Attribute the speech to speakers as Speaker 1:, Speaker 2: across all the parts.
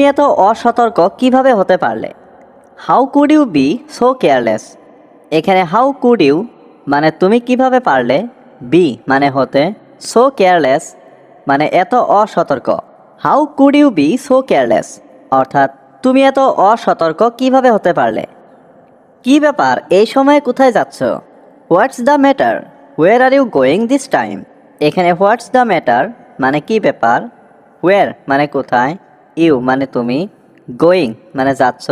Speaker 1: এত অসতর্ক কিভাবে হতে পারলে? How could you be so careless? এখানে হাউ কুড ইউ মানে তুমি কিভাবে পারলে, বি মানে হতে, সো কেয়ারলেস মানে এত অসতর্ক। How could you be so careless অর্থাৎ তুমি এত অসতর্ক কিভাবে হতে পারলে। কি ব্যাপার, এই সময়ে কোথায় যাচ্ছ? What's the matter, where are you going this time? এখানে হোয়াটস দ্য ম্যাটার মানে কি ব্যাপার, হোয়ার মানে কোথায়, ইউ মানে তুমি, গোয়িং মানে যাচ্ছ,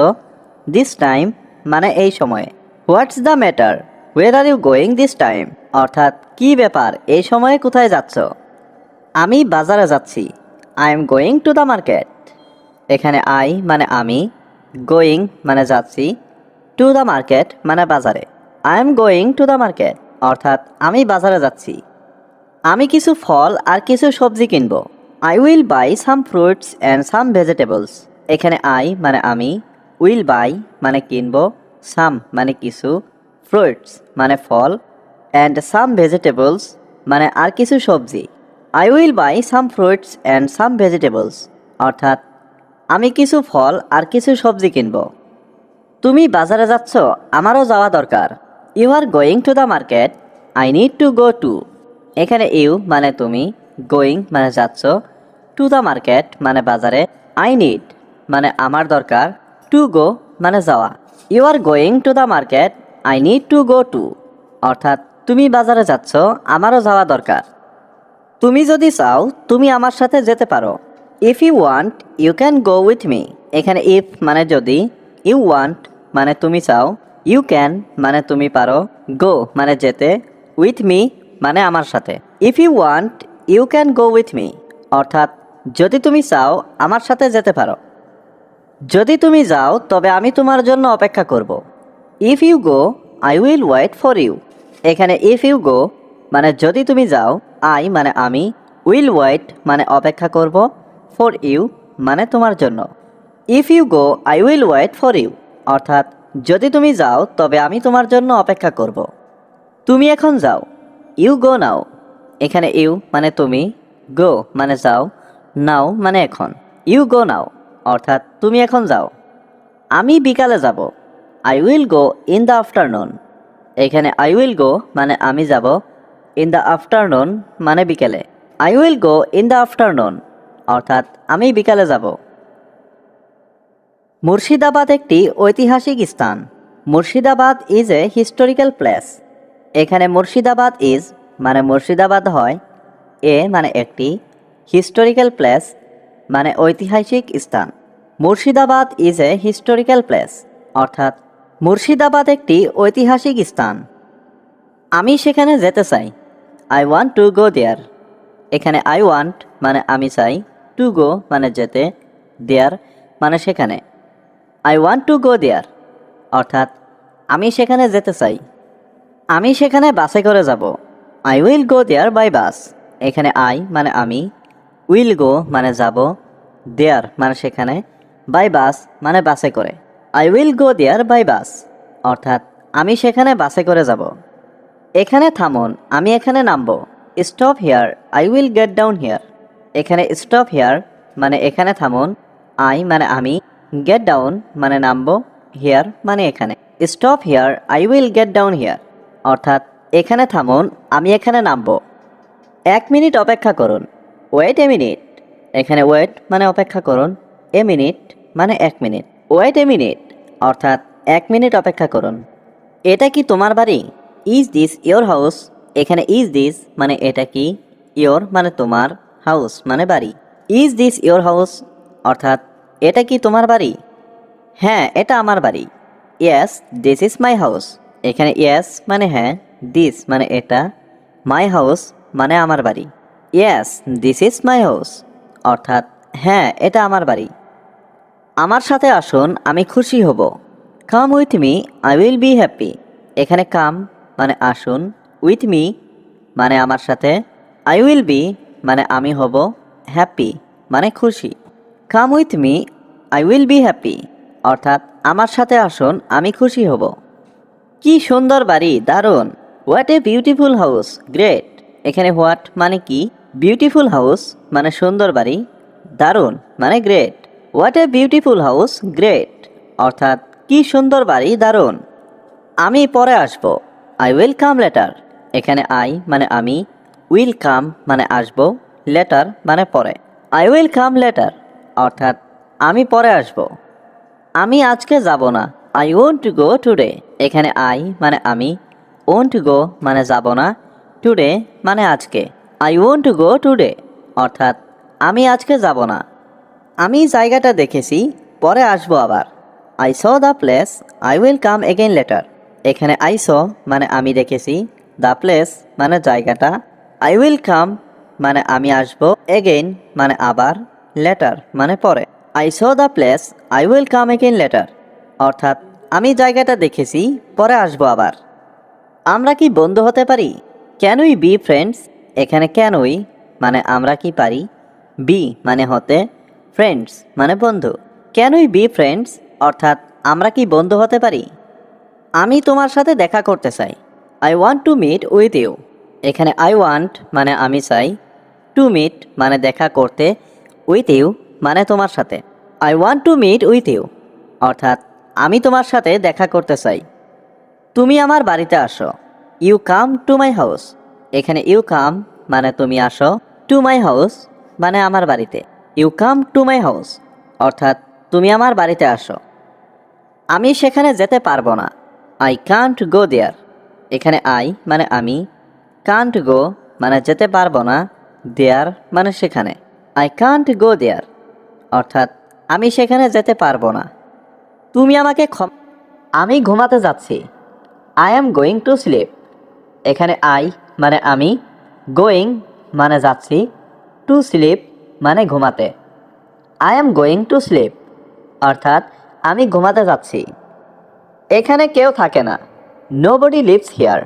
Speaker 1: দিস টাইম মানে এই সময়ে। What's the matter, where are you going this time অর্থাৎ কি ব্যাপার, এই সময়ে কোথায় যাচ্ছ? আমি বাজারে যাচ্ছি, I am going to the market. এখানে আই মানে আমি, গোয়িং মানে যাচ্ছি, টু দ্য মার্কেট মানে বাজারে। I am going to the market অর্থাৎ আমি বাজারে যাচ্ছি। আমি কিছু ফল আর কিছু সবজি কিনব, I will buy some fruits and some vegetables. এখানে আই মানে আমি, উইল বাই মানে কিনব, সাম মানে কিছু, ফ্রুটস মানে ফল, অ্যান্ড সাম ভেজিটেবলস মানে আর কিছু সবজি। I will buy some fruits and some vegetables অর্থাৎ আমি কিছু ফল আর কিছু সবজি কিনব। তুমি বাজারে যাচ্ছ, আমারও যাওয়া দরকার। You are going to the market, I need to go to. এখানে ইউ মানে তুমি, গোয়িং মানে যাচ্ছ, টু দ্য মার্কেট মানে বাজারে, আই নিড মানে আমার দরকার, টু গো মানে যাওয়া। You are going to the market, I need to go to অর্থাৎ তুমি বাজারে যাচ্ছ, আমারও যাওয়া দরকার। তুমি যদি চাও তুমি আমার সাথে যেতে পারো, if you want you can go with me. এখানে ইফ মানে যদি, ইউ ওয়ান্ট মানে তুমি চাও, ইউ ক্যান মানে তুমি পারো, গো মানে যেতে, উইথ মি মানে আমার সাথে। If you want you can go with me অর্থাৎ যদি তুমি চাও আমার সাথে যেতে পারো। যদি তুমি যাও তবে আমি তোমার জন্য অপেক্ষা করব। If you go I will wait for you. এখানে ইফ ইউ গো মানে যদি তুমি যাও, আই মানে আমি, উইল ওয়েট মানে অপেক্ষা করব, ফর ইউ মানে তোমার জন্য। If you go I will wait for you অর্থাৎ যদি তুমি যাও তবে আমি তোমার জন্য অপেক্ষা করব। তুমি এখন যাও, ইউ গো নাও। এখানে ইউ মানে তুমি, গো মানে যাও, নাও মানে এখন। ইউ গো নাও অর্থাৎ তুমি এখন যাও। আমি বিকালে যাব, I will go in the afternoon. এখানে আই উইল গো মানে আমি যাব, ইন দ্য আফটারনুন মানে বিকেলে। I will go in the afternoon অর্থাৎ আমি বিকালে যাব। মুর্শিদাবাদ একটি ঐতিহাসিক স্থান। Murshidabad is a historical place. এখানে মুর্শিদাবাদ ইজ মানে মুর্শিদাবাদ হয়, এ মানে একটি, হিস্টোরিক্যাল প্লেস মানে ঐতিহাসিক স্থান। Murshidabad is a historical place অর্থাৎ মুর্শিদাবাদ একটি ঐতিহাসিক স্থান। আমি সেখানে যেতে চাই, আই ওয়ান্ট টু গো দেয়ার। এখানে আই ওয়ান্ট মানে আমি চাই, টু গো মানে যেতে, দেয়ার মানে সেখানে। আই ওয়ান্ট টু গো দেয়ার অর্থাৎ আমি সেখানে যেতে চাই। আমি সেখানে বাসে করে যাব, I will go there by bus. এখানে আই মানে আমি, উইল গো মানে যাব, দেয়ার মানে সেখানে, বাই বাস মানে বাসে করে। I will go there by bus অর্থাৎ আমি সেখানে বাসে করে যাব। এখানে থামুন, আমি এখানে নামবো, stop here I will get down here. এখানে স্টপ হিয়ার মানে এখানে থামুন, আই মানে আমি, গেট ডাউন মানে নামবো, হিয়ার মানে এখানে। Stop here I will get down here অর্থাৎ এখানে থামুন, আমি এখানে নামবো। 1 মিনিট অপেক্ষা করুন, ওয়েট এ মিনিট। এখানে ওয়েট মানে অপেক্ষা করুন, এ মিনিট মানে 1 মিনিট। ওয়েট এ মিনিট অর্থাৎ 1 মিনিট অপেক্ষা করুন। এটা কি তোমার বাড়ি? Is this your house? এখানে ইজ দিস মানে এটা কি, ইয়োর মানে তোমার, হাউস মানে বাড়ি। ইজ দিস ইয়োর হাউস অর্থাৎ এটা কি তোমার বাড়ি? হ্যাঁ, এটা আমার বাড়ি। Yes this is my house. এখানে ইয়েস মানে হ্যাঁ, দিস মানে এটা, মাই হাউস মানে আমার বাড়ি। Yes this is my house অর্থাৎ হ্যাঁ, এটা আমার বাড়ি। আমার সাথে আসুন, আমি খুশি হব। Come with me I will be happy. এখানে কাম মানে আসুন, উইথ মি মানে আমার সাথে, আই উইল বি মানে আমি হব, হ্যাপি মানে খুশি। Come with me I will be happy অর্থাৎ আমার সাথে আসুন, আমি খুশি হব। কি সুন্দর বাড়ি, দারুণ। What a beautiful house, great. এখানে হোয়াট মানে কি, বিউটিফুল হাউস মানে সুন্দর বাড়ি, দারুণ মানে great. What a beautiful house, great, অর্থাৎ কি সুন্দর বাড়ি, দারুণ। আমি পরে আসবো, আই উইল কাম লেটার। এখানে আই মানে আমি, উইল কাম মানে আসবো, লেটার মানে পরে। আই উইল কাম লেটার, অর্থাৎ আমি পরে আসবো। আমি আজকে যাব না, I won't to go today. এখানে আই মানে আমি, ওয়ন্ট টু গো মানে যাব না, টুডে মানে আজকে। I won't to go today, অর্থাৎ আমি আজকে যাব না। আমি জায়গাটা দেখেছি, পরে আসবো আবার। I saw the place, I will come again later. এখানে আই স মানে আমি দেখেছি, দ্য প্লেস মানে জায়গাটা, আই উইল কাম মানে আমি আসবো, এগেইন মানে আবার, লেটার মানে পরে। I saw the place, I will come again later, অর্থাৎ আমি জায়গাটা দেখেছি, পরে আসবো আবার। আমরা কি বন্ধু হতে পারি? Can we be friends? এখানে ক্যান উই মানে আমরা কি পারি, বি মানে হতে, ফ্রেন্ডস মানে বন্ধু। ক্যান উই বি ফ্রেন্ডস, অর্থাৎ আমরা কি বন্ধু হতে পারি? আমি তোমার সাথে দেখা করতে চাই, I want to meet with you. এখানে আই ওয়ান্ট মানে আমি চাই, টু মিট মানে দেখা করতে, উইথ ইউ মানে তোমার সাথে। I want to meet with you, অর্থাৎ আমি তোমার সাথে দেখা করতে চাই। তুমি আমার বাড়িতে আসো, you come to my house. এখানে ইউ কাম মানে তুমি আসো, টু মাই হাউস মানে আমার বাড়িতে। You come to my house, অর্থাৎ তুমি আমার বাড়িতে আসো। আমি সেখানে যেতে পারবো না, আই কান্ট গো দেয়ার। এখানে আই মানে আমি, কান্ট গো মানে যেতে পারবো না, দেয়ার মানে সেখানে। আই কান্ট গো দেয়ার, অর্থাৎ আমি সেখানে যেতে পারবো না। তুমি আমাকে আমি ঘুমাতে যাচ্ছি, I am going to sleep. এখানে আই মানে আমি, গোয়িং মানে যাচ্ছি, টু স্লিপ মানে ঘুমাতে। I am going to sleep, অর্থাৎ আমি ঘুমাতে যাচ্ছি। এখানে কেউ থাকে না, নোবডি লিভস হিয়ার।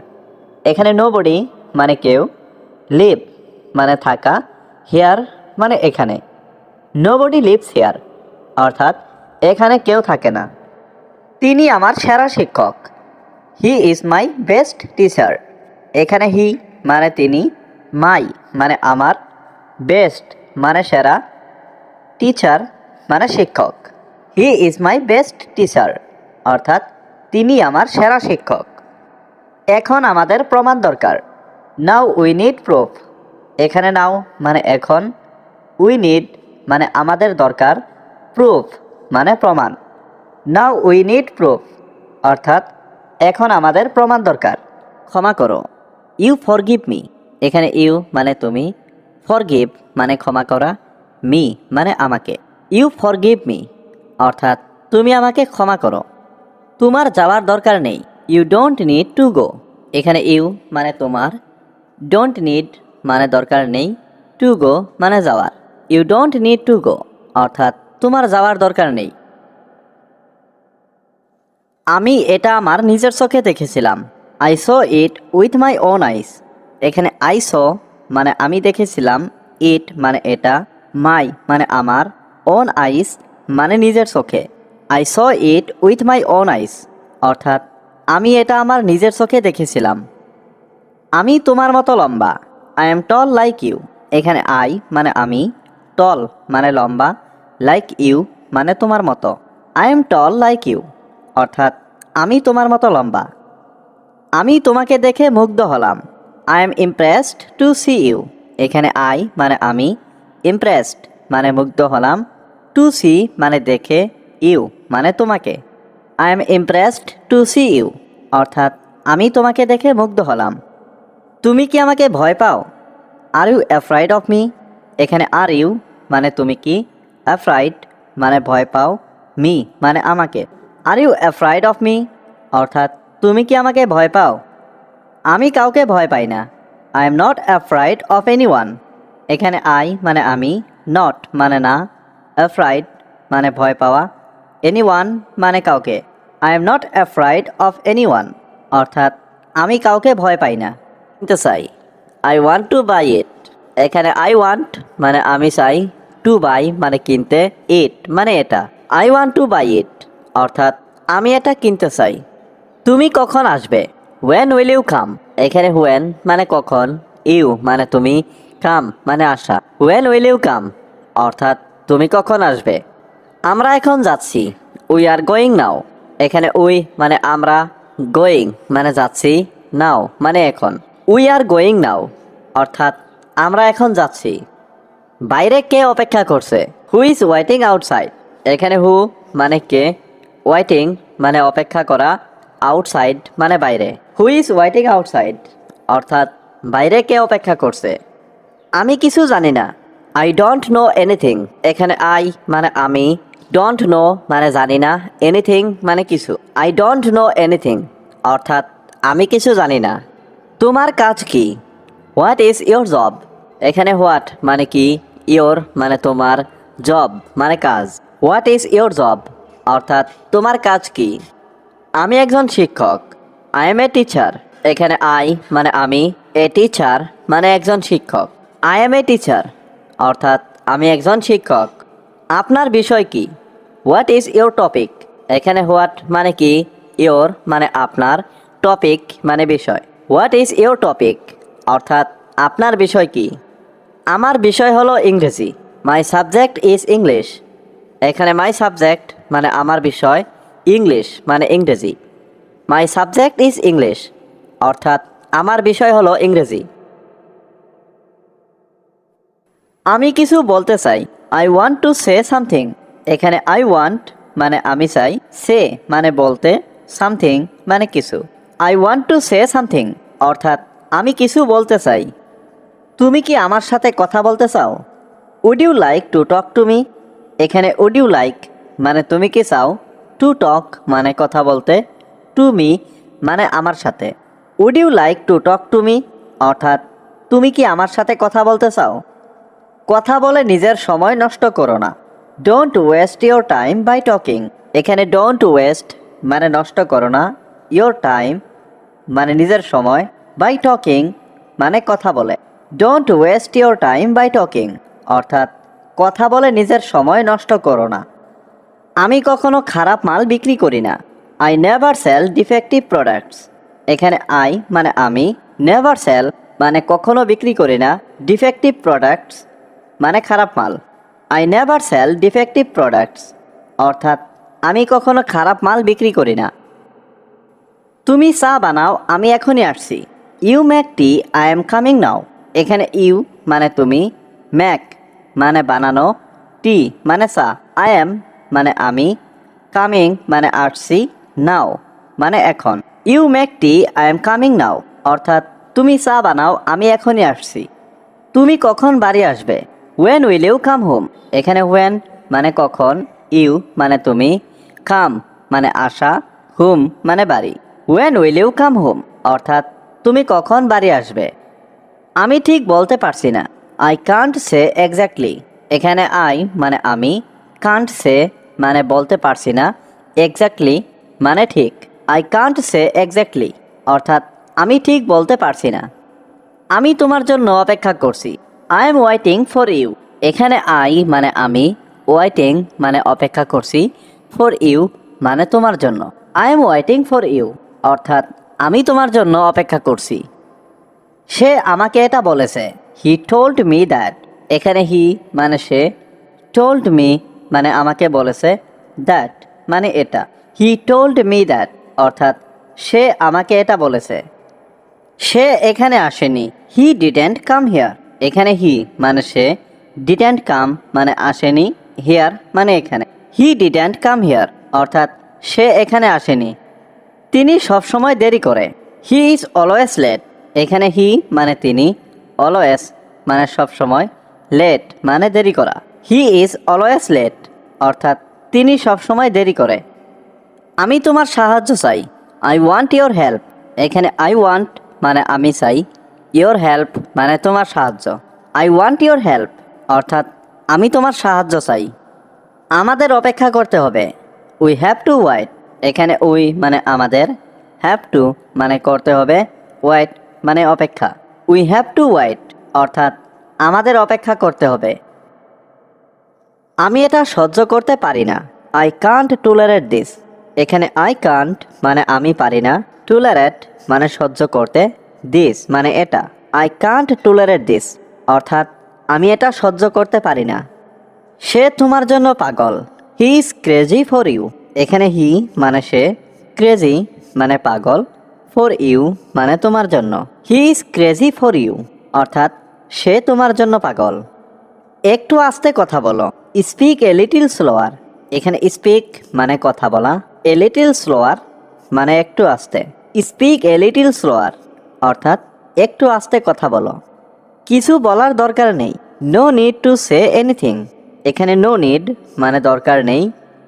Speaker 1: এখানে নোবডি মানে কেউ, লিভ মানে থাকা, হিয়ার মানে এখানে। নোবডি লিভস হিয়ার, অর্থাৎ এখানে কেউ থাকে না। তিনি আমার সেরা শিক্ষক, he is my best teacher. এখানে হি মানে তিনি, মাই মানে আমার, বেস্ট মানে সেরা, টিচার মানে শিক্ষক। He is my best teacher, অর্থাৎ তিনি আমার সেরা শিক্ষক। এখন আমাদের প্রমাণ দরকার, নাও উই নিড প্রুফ। এখানে নাও মানে এখন, উই নিড মানে আমাদের দরকার, প্রুফ মানে প্রমাণ। নাও উই নিড প্রুফ, অর্থাৎ এখন আমাদের প্রমাণ দরকার। ক্ষমা করো, ইউ ফরগিভ মি। এখানে ইউ মানে তুমি, ফরগিভ মানে ক্ষমা করা, মি মানে আমাকে। ইউ ফরগিভ মি, অর্থাৎ তুমি আমাকে ক্ষমা করো। তোমার যাওয়ার দরকার নেই, you don't need to go. এখানে ইউ মানে তোমার, ডোন্ট নিড মানে দরকার নেই, টু গো মানে যাওয়ার। You don't need to go, অর্থাৎ তোমার যাওয়ার দরকার নেই। আমি এটা আমার নিজের চোখে দেখেছিলাম, I saw it with my own আইস। এখানে আই স মানে আমি দেখেছিলাম, ইট মানে এটা, মাই মানে আমার, ওন আইস মানে নিজের চোখে। I saw it with my own আইস, অর্থাৎ আমি এটা আমার নিজের চোখে দেখেছিলাম। আমি তোমার মতো লম্বা, I am tall like you. এখানে আই মানে আমি, টল মানে লম্বা, লাইক ইউ মানে তোমার মতো। I am tall like you, অর্থাৎ আমি তোমার মতো লম্বা। আমি তোমাকে দেখে মুগ্ধ হলাম, I am impressed to see you. এখানে আই মানে আমি, ইমপ্রেসড মানে মুগ্ধ হলাম, টু সি মানে দেখে, ইউ মানে তোমাকে। I am impressed to see you, অর্থাৎ আমি তোমাকে দেখে মুগ্ধ হলাম। তুমি কি আমাকে ভয় পাও? Are you afraid of me. এখানে আর ইউ মানে তুমি কি, অ্যাফ্রাইড মানে ভয় পাও, মি মানে আমাকে। Are you afraid of me, অর্থাৎ তুমি কি আমাকে ভয় পাও? আমি কাউকে ভয় পাই না, I am not afraid of any one. এখানে আই মানে আমি, নট মানে না, অ্যাফ্রাইড মানে ভয় পাওয়া, এনি ওয়ান মানে কাউকে। I am not afraid of any one, অর্থাৎ আমি কাউকে ভয় পাই না। কিনতে চাই, আই ওয়ান্ট টু বাই ইট। এখানে আই ওয়ান্ট মানে আমি চাই, টু বাই মানে কিনতে, ইট মানে এটা। I want to buy it, অর্থাৎ আমি এটা কিনতে চাই। তুমি কখন আসবে? When will you come. এখানে হোয়েন মানে কখন, ইউ মানে তুমি, কাম মানে আসা। হোয়েন উইল ইউ কাম, অর্থাৎ তুমি কখন আসবে। আমরা এখন যাচ্ছি। We are going now. এখানে উই মানে আমরা, গোয়িং মানে যাচ্ছি, নাও মানে এখন। উই আর গোয়িং নাও অর্থাৎ আমরা এখন যাচ্ছি। বাইরে কে অপেক্ষা করছে? Who is waiting outside. এখানে হু মানে কে, ওয়েটিং মানে অপেক্ষা করা, আউটসাইড মানে বাইরে। হু ইজ ওয়েটিং আউটসাইড অর্থাৎ বাইরে কে অপেক্ষা করছে। আমি কিছু জানি না। I don't know anything. এখানে আই মানে আমি, ডোন্ট নো মানে জানি না, এনিথিং মানে কিছু। আই ডোন্ট নো এনিথিং অর্থাৎ আমি কিছু জানি না। তোমার কাজ কি? What is your job. এখানে হোয়াট মানে কি, ইয়োর মানে তোমার, জব মানে কাজ। হোয়াট ইজ ইয়োর জব অর্থাৎ তোমার কাজ কি। আমি একজন শিক্ষক। I M a teacher. এখানে আই মানে আমি, এ টিচার মানে একজন শিক্ষক। আই এম এ টিচার অর্থাৎ আমি একজন শিক্ষক। আপনার বিষয় কি? What is your topic. এখানে হোয়াট মানে কি, ইয়োর মানে আপনার, টপিক মানে বিষয়। হোয়াট ইজ ইয়োর টপিক অর্থাৎ আপনার বিষয় কি। আমার বিষয় হলো ইংরেজি। My subject is English. এখানে মাই সাবজেক্ট মানে আমার বিষয়, ইংলিশ মানে ইংরেজি। মাই সাবজেক্ট ইজ ইংলিশ অর্থাৎ আমার বিষয় হলো ইংরেজি। আমি কিছু বলতে চাই। I want to say something. এখানে আই ওয়ান্ট মানে আমি চাই, সে মানে বলতে, সামথিং মানে কিছু। I want to say something অর্থাৎ আমি কিছু বলতে চাই। তুমি কি আমার সাথে কথা বলতে চাও? Would you like to talk to me. এখানে উড ইউ লাইক মানে তুমি কি চাও, টু টক মানে কথা বলতে, টু মি মানে আমার সাথে। Would you like to talk to me অর্থাৎ তুমি কি আমার সাথে কথা বলতে চাও। কথা বলে নিজের সময় নষ্ট করো না। Don't waste your time by talking. এখানে ডোন্ট ওয়েস্ট মানে নষ্ট করো না, ইয়োর টাইম মানে নিজের সময়, বাই টকিং মানে কথা বলে। Don't waste your time by talking অর্থাৎ কথা বলে নিজের সময় নষ্ট করো না। আমি কখনো খারাপ মাল বিক্রি করি না। I never sell defective products. এখানে আই মানে আমি, নেভার সেল মানে কখনো বিক্রি করি না, ডিফেক্টিভ প্রোডাক্টস মানে খারাপ মাল। I never sell defective products অর্থাৎ আমি কখনো খারাপ মাল বিক্রি করি না। তুমি চা বানাও, আমি এখনই আসছি। You make tea, I am coming now. এখানে ইউ মানে তুমি, মেক মানে বানানো, টি মানে চা, আই এম মানে আমি, কামিং মানে আসছি, নাও মানে এখন। You make tea, I am coming now অর্থাৎ তুমি চা বানাও, আমি এখনই আসছি। তুমি কখন বাড়ি আসবে? When will you come home. এখানে ওয়েন মানে কখন, ইউ মানে তুমি, কাম মানে আসা, হোম মানে বাড়ি। When will you come home অর্থাৎ তুমি কখন বাড়ি আসবে। আমি ঠিক বলতে পারছি না। I can't say exactly. এখানে আই মানে আমি, কান্ট সে মানে বলতে পারছি না, এক্স্যাক্টলি মানে ঠিক। আই কান্ট সে এক্স্যাক্টলি অর্থাৎ আমি ঠিক বলতে পারছি না। আমি তোমার জন্য অপেক্ষা করছি। I am waiting for you. এখানে আই মানে আমি, ওয়েটিং মানে অপেক্ষা করছি, ফর ইউ মানে তোমার জন্য। I am waiting for you অর্থাৎ আমি তোমার জন্য অপেক্ষা করছি। সে আমাকে এটা বলেছে। He told me that. এখানে হি মানে সে, টোল্ড মি মানে আমাকে বলেছে, দ্যাট মানে এটা। হি টোল্ড মি দ্যাট অর্থাৎ সে আমাকে এটা বলেছে। সে এখানে আসেনি। He didn't come here. এখানে হি মানে সে, ডিডেন্ট কাম মানে আসেনি, হিয়ার মানে এখানে। হি ডিডেন্ট কাম হিয়ার অর্থাৎ সে এখানে আসেনি। তিনি সবসময় দেরি করে। He is always late. এখানে হি মানে তিনি, অলওয়েজ মানে সবসময়, লেট মানে দেরি করা। হি ইজ অলওয়েজ লেট অর্থাৎ তিনি সবসময় দেরি করে। আমি তোমার সাহায্য চাই। I want your help. এখানে আই ওয়ান্ট মানে আমি চাই, ইয়োর হেল্প মানে তোমার সাহায্য। আই ওয়ান্ট ইয়োর হেল্প অর্থাৎ আমি তোমার সাহায্য চাই। আমাদের অপেক্ষা করতে হবে। We have to wait. এখানে উই মানে আমাদের, হ্যাভ টু মানে করতে হবে, ওয়েট মানে অপেক্ষা। উই হ্যাভ টু ওয়েট অর্থাৎ আমাদের অপেক্ষা করতে হবে। আমি এটা সহ্য করতে পারি না। I Kant tolerate this. এখানে আই কান্ট মানে আমি পারি না, টলারেট মানে সহ্য করতে, দিস মানে এটা। আই কান্ট টলারেট দিস অর্থাৎ আমি এটা সহ্য করতে পারি না। সে তোমার জন্য পাগল। He is crazy for you. এখানে হি মানে সে, ক্রেজি মানে পাগল, ফর ইউ মানে তোমার জন্য। He is crazy for you অর্থাৎ সে তোমার জন্য পাগল। একটু আস্তে কথা বলো। Speak a little slower. এখানে স্পিক মানে কথা বলা, এ লিটিল স্লোয়ার মানে একটু আস্তে। স্পিক এ লিটিল স্লোয়ার অর্থাৎ একটু আস্তে কথা বলো। কিছু বলার দরকার নেই। No need to say anything. এখানে নো নিড মানে দরকার নেই,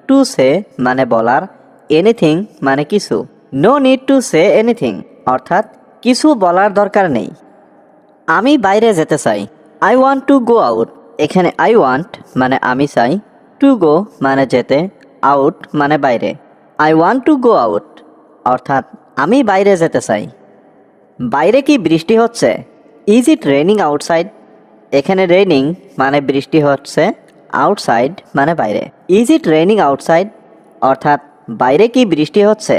Speaker 1: টু সে মানে বলার, এনিথিং মানে কিছু। No need to say anything অর্থাৎ কিছু বলার দরকার নেই। আমি বাইরে যেতে চাই। I want to go out. এখানে আই ওয়ান্ট মানে আমি চাই, টু গো মানে যেতে, আউট মানে বাইরে। I want to go out অর্থাৎ আমি বাইরে যেতে চাই। বাইরে কি বৃষ্টি হচ্ছে? Is it raining outside. এখানে রেনিং মানে বৃষ্টি হচ্ছে, আউটসাইড মানে বাইরে। ইজ ইট রেনিং আউটসাইড অর্থাৎ বাইরে কি বৃষ্টি হচ্ছে?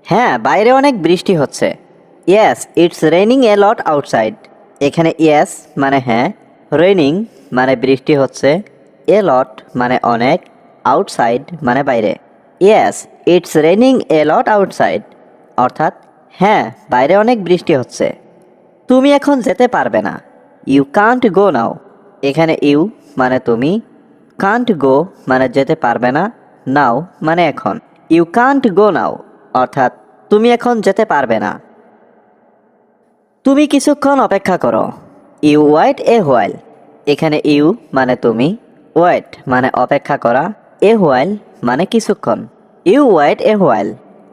Speaker 1: হ্যাঁ, বাইরে অনেক বৃষ্টি হচ্ছে। Yes it's raining A lot outside. এখানে ইয়েস মানে হ্যাঁ, রেনিং মানে বৃষ্টি হচ্ছে, এ লট মানে অনেক, আউটসাইড মানে বাইরে। Yes it's raining A lot outside অর্থাৎ হ্যাঁ, বাইরে অনেক বৃষ্টি হচ্ছে। তুমি এখন যেতে পারবে না। ইউ কান্ট গো নাও। এখানে ইউ মানে তুমি, কান্ট গো মানে যেতে পারবে না, নাও মানে এখন। ইউ কান্ট গো নাও অর্থাৎ তুমি এখন যেতে পারবে না। তুমি কিছুক্ষণ অপেক্ষা করো। You wait a while. এখানে ইউ মানে তুমি, ওয়েট মানে অপেক্ষা করা, এ হোয়াইল মানে কিছুক্ষণ। ইউ ওয়েট এ হোয়াইল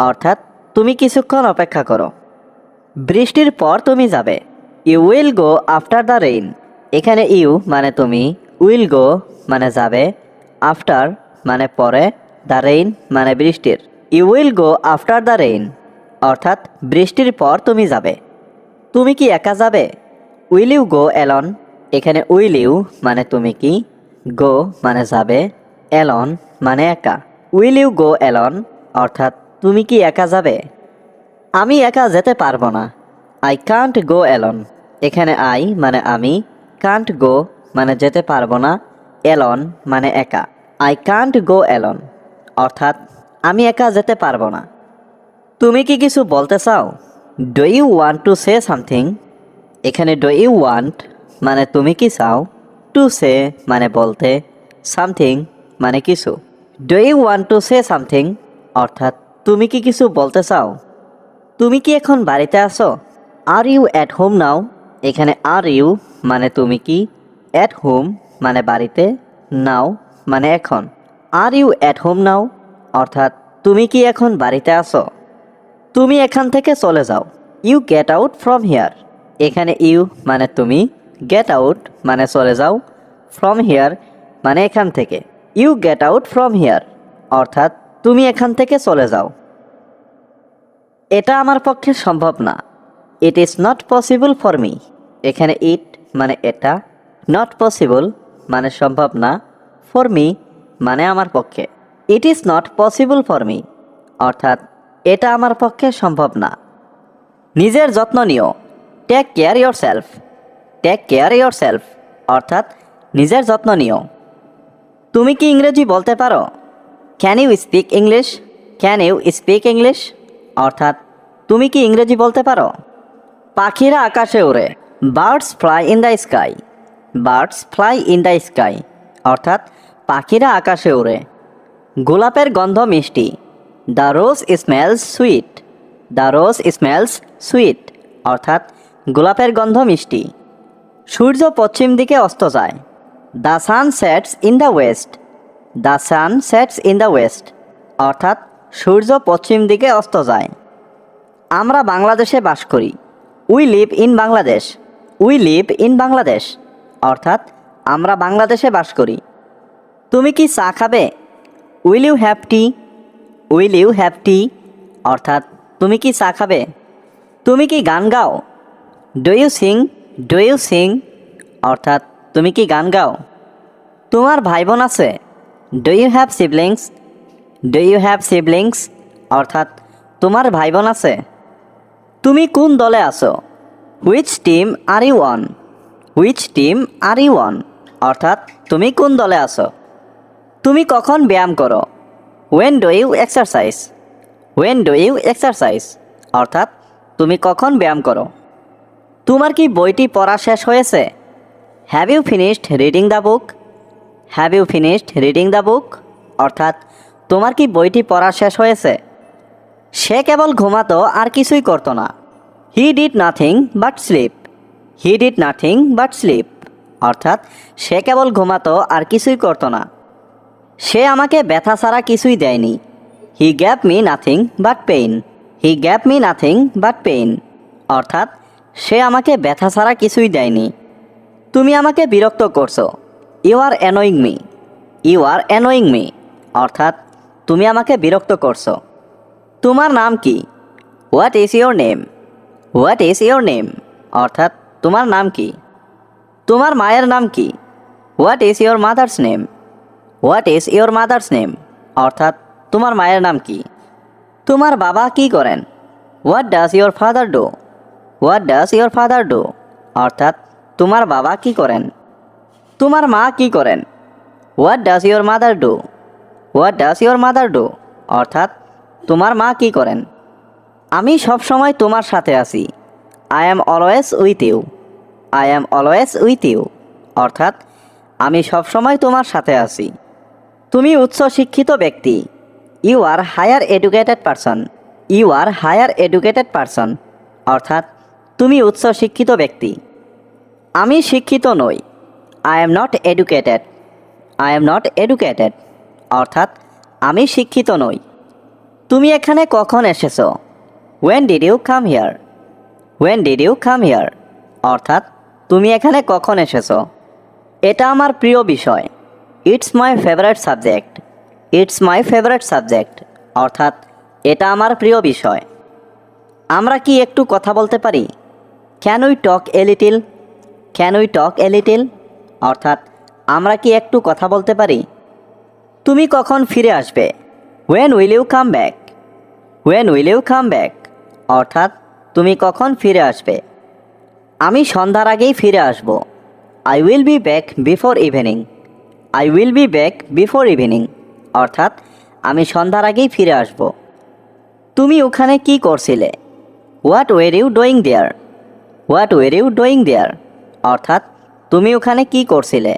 Speaker 1: অর্থাৎ তুমি কিছুক্ষণ অপেক্ষা করো। বৃষ্টির পর তুমি যাবে। You will go after the rain. এখানে ইউ মানে তুমি, উইল গো মানে যাবে, আফটার মানে পরে, দ্য রেইন মানে বৃষ্টির। You will go after the rain অর্থাৎ বৃষ্টির পর তুমি যাবে। তুমি কি একা যাবে? Will you go alone. এখানে উইল ইউ মানে তুমি কি, গো মানে যাবে, অ্যালন মানে একা। উইল ইউ গো অ্যালন অর্থাৎ তুমি কি একা যাবে? আমি একা যেতে পারবো না। I can't go alone. এখানে আই মানে আমি, কান্ট গো মানে যেতে পারবো না, অ্যালন মানে একা। আই কান্ট গো অ্যালন অর্থাৎ আমি একা যেতে পারবো না। তুমি কি কিছু বলতে চাও? Do you want to say something. এখানে ডু ইউ ওয়ান্ট মানে তুমি কি চাও, টু সে মানে বলতে, সামথিং মানে কিছু। Do you want to say something অর্থাৎ তুমি কি কিছু বলতে চাও। তুমি কি এখন বাড়িতে আছো? Are you at home now. এখানে আর ইউ মানে তুমি কি, অ্যাট হোম মানে বাড়িতে, নাও মানে এখন। Are you at home now অর্থাৎ তুমি কি এখন বাড়িতে আছো। তুমি এখান থেকে চলে যাও। You get out from here. এখানে ইউ মানে তুমি, গেট আউট মানে চলে যাও, ফ্রম হিয়ার মানে এখান থেকে। You get out from here অর্থাৎ তুমি এখান থেকে চলে যাও। এটা আমার পক্ষে সম্ভব না। ইট is not possible for me. এখানে ইট মানে এটা, নট পসিবল মানে সম্ভব না, ফর মি মানে আমার পক্ষে। It is not possible for me অর্থাৎ এটা আমার পক্ষে সম্ভব না। নিজের যত্ন নিও। Take care yourself. Take care yourself অর্থাৎ নিজের যত্ন নিও। তুমি কি ইংরেজি বলতে পারো? Can you speak English. Can you speak English অর্থাৎ তুমি কি ইংরেজি বলতে পারো? পাখিরা আকাশে ওড়ে। Birds fly in the sky. Birds fly in the sky অর্থাৎ পাখিরা আকাশে ওড়ে। গোলাপের গন্ধ মিষ্টি। The rose smells sweet. The rose smells sweet অর্থাৎ গোলাপের গন্ধ মিষ্টি। সূর্য পশ্চিম দিকে অস্ত যায়। The sun sets in the West. The sun sets in the West অর্থাৎ সূর্য পশ্চিম দিকে অস্ত যায়। আমরা বাংলাদেশে বাস করি। We live in Bangladesh. We live in Bangladesh অর্থাৎ আমরা বাংলাদেশে বাস করি। তুমি কি চা খাবে? Will you have tea. Will you have tea অর্থাৎ তুমি কি চা খাবে? তুমি কি গান গাও? Do you sing. Do you sing অর্থাৎ তুমি কি গান গাও? তোমার ভাই বোন আছে? Do you have siblings. Do you have siblings অর্থাৎ তোমার ভাই বোন আছে। তুমি কোন দলে আছো? Which team are you on. Which team are you on অর্থাৎ তুমি কোন দলে আছো। তুমি কখন ব্যায়াম করো? When do you exercise? When do you exercise? অর্থাৎ তুমি কখন ব্যায়াম করো? তোমার কি বইটি পড়া শেষ হয়েছে? Have you finished reading the book? Have you finished reading the book? অর্থাৎ তোমার কি বইটি পড়া শেষ হয়েছে? সে কেবল ঘুমাতো আর কিছুই করতো না। He did nothing but sleep. He did nothing but sleep. অর্থাৎ সে কেবল ঘুমাতো আর কিছুই করতো না। সে আমাকে ব্যথা ছাড়া কিছুই দেয়নি। He gave me nothing but pain. He gave me nothing but pain. অর্থাৎ সে আমাকে ব্যথা ছাড়া কিছুই দেয়নি। তুমি আমাকে বিরক্ত করছো। You are annoying me. You are annoying me. অর্থাৎ তুমি আমাকে বিরক্ত করছো। তোমার নাম কি? What is your name? What is your name? অর্থাৎ তোমার নাম কি? তোমার মায়ের নাম কি? What is your mother's name? What is your mother's name? অর্থাৎ তোমার মায়ের নাম কি? তোমার বাবা কি করেন? What does your father do? What does your father do? অর্থাৎ তোমার বাবা কি করেন? তোমার মা কি করেন? What does your mother do? What does your mother do? অর্থাৎ তোমার মা কি করেন? আমি সব সময় তোমার সাথে আছি। I am always with you. I am always with you. অর্থাৎ আমি সব সময় তোমার সাথে আছি। তুমি উচ্চ শিক্ষিত ব্যক্তি। You are higher educated person. You are higher educated person. অর্থাৎ তুমি উচ্চ শিক্ষিত ব্যক্তি। আমি শিক্ষিত নই। I am not educated. I am not educated. অর্থাৎ আমি শিক্ষিত নই। তুমি এখানে কখন এসেছো? When did you come here? When did you come here? অর্থাৎ তুমি এখানে কখন এসেছো? এটা আমার প্রিয় বিষয়। It's my favorite subject. It's my favorite subject. অর্থাৎ এটা আমার প্রিয় বিষয়। আমরা কি একটু কথা বলতে পারি? Can we talk a little? Can we talk a little? অর্থাৎ আমরা কি একটু কথা বলতে পারি? তুমি কখন ফিরে আসবে? When will you come back? When will you come back? অর্থাৎ তুমি কখন ফিরে আসবে? আমি সন্ধ্যার আগেই ফিরে আসব। I will be back before evening. I will be back before evening. অর্থাৎ আমি সন্ধ্যার আগেই ফিরে আসব। তুমি ওখানে কি করছিলে? What were you doing there? What were you doing there? অর্থাৎ তুমি ওখানে কি করছিলে?